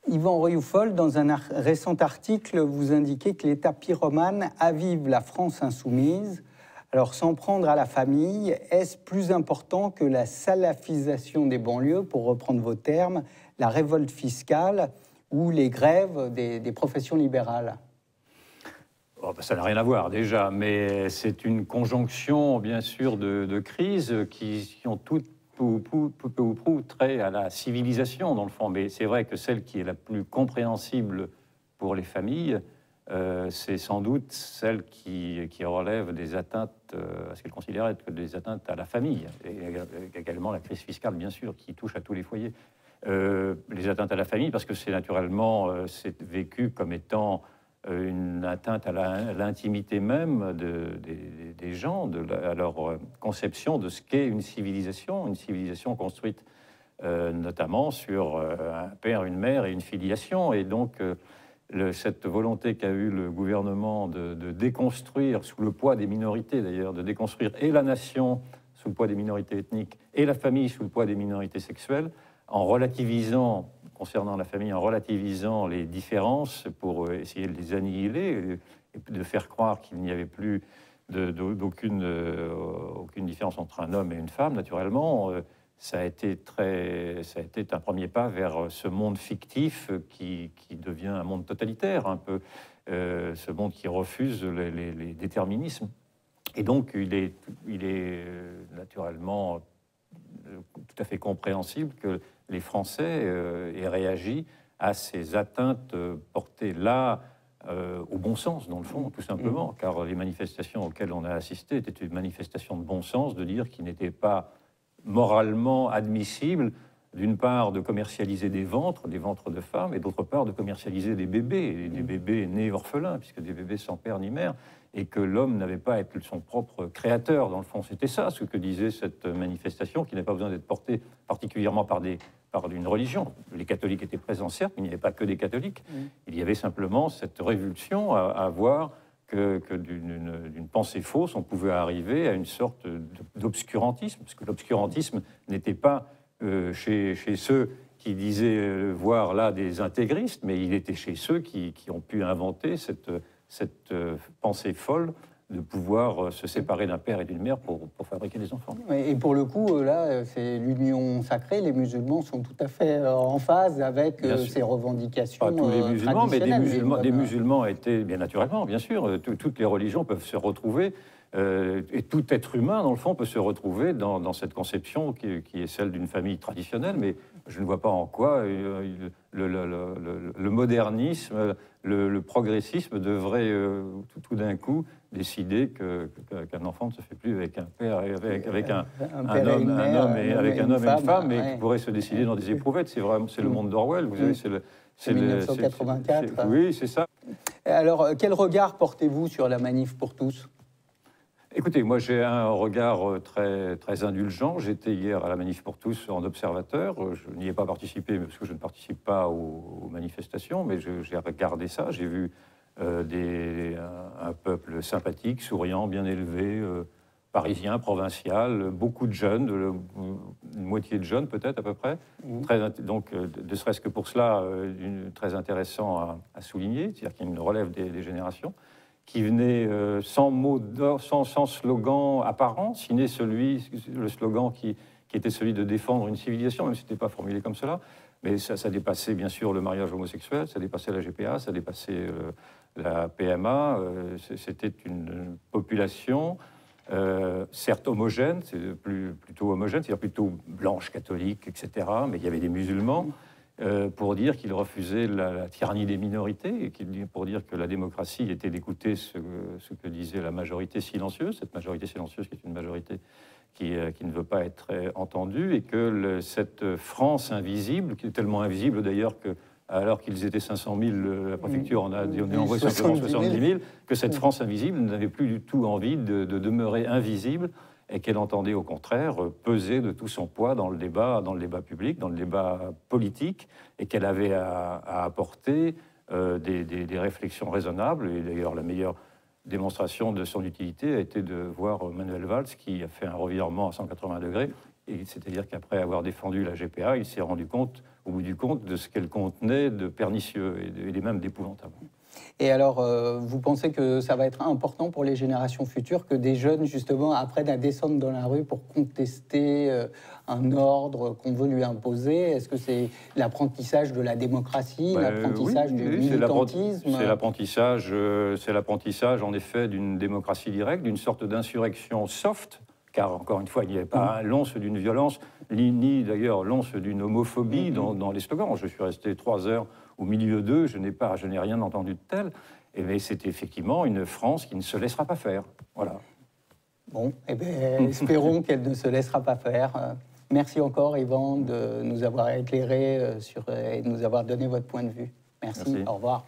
Yvan Rioufol, dans un récent article, vous indiquez que l'État pyromane avive la France insoumise. Alors, s'en prendre à la famille, est-ce plus important que la salafisation des banlieues, pour reprendre vos termes, la révolte fiscale ou les grèves des professions libérales? Oh, ben, ça n'a rien à voir déjà, mais c'est une conjonction, bien sûr, de crises qui ont toutes peu ou prou trait à la civilisation, dans le fond. Mais c'est vrai que celle qui est la plus compréhensible pour les familles, c'est sans doute celle qui relève des atteintes à ce qu'elles considèrent être des atteintes à la famille. Et également la crise fiscale, bien sûr, qui touche à tous les foyers. Les atteintes à la famille, parce que c'est naturellement c'est vécu comme étant une atteinte à l'intimité même des gens, à leur conception de ce qu'est une civilisation construite notamment sur un père, une mère et une filiation. Et donc, cette volonté qu'a eu le gouvernement de déconstruire, sous le poids des minorités d'ailleurs, de déconstruire et la nation sous le poids des minorités ethniques et la famille sous le poids des minorités sexuelles, en relativisant, concernant la famille, en relativisant les différences pour essayer de les annihiler et de faire croire qu'il n'y avait plus aucune différence entre un homme et une femme, naturellement, ça a été un premier pas vers ce monde fictif qui devient un monde totalitaire, un peu, ce monde qui refuse les déterminismes. Et donc, il est naturellement tout à fait compréhensible que les Français aient réagi à ces atteintes portées là au bon sens, dans le fond, tout simplement, car les manifestations auxquelles on a assisté étaient une manifestation de bon sens, de dire qu'il n'était pas moralement admissible, d'une part, de commercialiser des ventres de femmes, et d'autre part, de commercialiser des bébés nés orphelins, puisque des bébés sans père ni mère, et que l'homme n'avait pas à être son propre créateur. Dans le fond, c'était ça ce que disait cette manifestation, qui n'a pas besoin d'être portée particulièrement par une religion. Les catholiques étaient présents, certes, mais il n'y avait pas que des catholiques. Il y avait simplement cette révulsion à voir que d'une pensée fausse, on pouvait arriver à une sorte d'obscurantisme, parce que l'obscurantisme n'était pas chez ceux qui disaient voir là des intégristes, mais il était chez ceux qui ont pu inventer cette pensée folle de pouvoir se séparer d'un père et d'une mère pour fabriquer des enfants. Et pour le coup, là, c'est l'union sacrée. Les musulmans sont tout à fait en phase avec ces revendications. Pas tous les musulmans, mais des musulmans étaient, bien naturellement, bien sûr, toutes les religions peuvent se retrouver, et tout être humain, dans le fond, peut se retrouver dans cette conception qui est celle d'une famille traditionnelle, mais je ne vois pas en quoi le modernisme, le progressisme devrait tout d'un coup décider qu'un enfant ne se fait plus avec un père et avec un homme et une femme, mais qui pourrait se décider dans des éprouvettes. C'est vraiment, c'est le monde d'Orwell, vous savez, c'est 1984. Oui, c'est ça. Alors, quel regard portez-vous sur la manif pour tous? Écoutez, moi j'ai un regard très indulgent. J'étais hier à la Manif pour tous en observateur. Je n'y ai pas participé parce que je ne participe pas aux manifestations, mais j'ai regardé ça. J'ai vu un peuple sympathique, souriant, bien élevé, parisien, provincial, beaucoup de jeunes, une moitié de jeunes peut-être à peu près. Donc, ne serait-ce que pour cela, très intéressant à souligner, c'est-à-dire qu'il y a une relève des générations, qui venait sans mots d'or, sans slogan apparent, sinon le slogan qui était celui de défendre une civilisation, même si ce n'était pas formulé comme cela. Mais ça dépassait bien sûr le mariage homosexuel, ça dépassait la GPA, ça dépassait la PMA. C'était une population, certes homogène, plutôt homogène, c'est-à-dire plutôt blanche, catholique, etc. Mais il y avait des musulmans. Pour dire qu'il refusait la tyrannie des minorités, et pour dire que la démocratie était d'écouter ce que disait la majorité silencieuse, cette majorité silencieuse qui est une majorité qui ne veut pas être entendue, et que cette France invisible, qui est tellement invisible d'ailleurs que, alors qu'ils étaient 500 000, la préfecture en a envoyé simplement 70 000, que cette France invisible n'avait plus du tout envie de demeurer invisible, et qu'elle entendait au contraire peser de tout son poids dans le débat public, dans le débat politique, et qu'elle avait à apporter des réflexions raisonnables. Et d'ailleurs, la meilleure démonstration de son utilité a été de voir Manuel Valls, qui a fait un revirement à 180 degrés, et c'est-à-dire qu'après avoir défendu la GPA, il s'est rendu compte, au bout du compte, de ce qu'elle contenait de pernicieux et même d'épouvantable. Et alors, vous pensez que ça va être important pour les générations futures que des jeunes, justement, apprennent à descendre dans la rue pour contester un ordre qu'on veut lui imposer? Est-ce que c'est l'apprentissage de la démocratie, l'apprentissage du militantisme? C'est l'apprentissage, en effet, d'une démocratie directe, d'une sorte d'insurrection soft, car, encore une fois, il n'y avait pas l'once d'une violence, ni d'ailleurs l'once d'une homophobie dans les slogans. Je suis resté 3 heures au milieu d'eux, je n'ai rien entendu de tel. Mais c'est effectivement une France qui ne se laissera pas faire. Voilà. Bon, eh bien, espérons qu'elle ne se laissera pas faire. Merci encore, Yvan, de nous avoir éclairé et de nous avoir donné votre point de vue. Merci. Au revoir.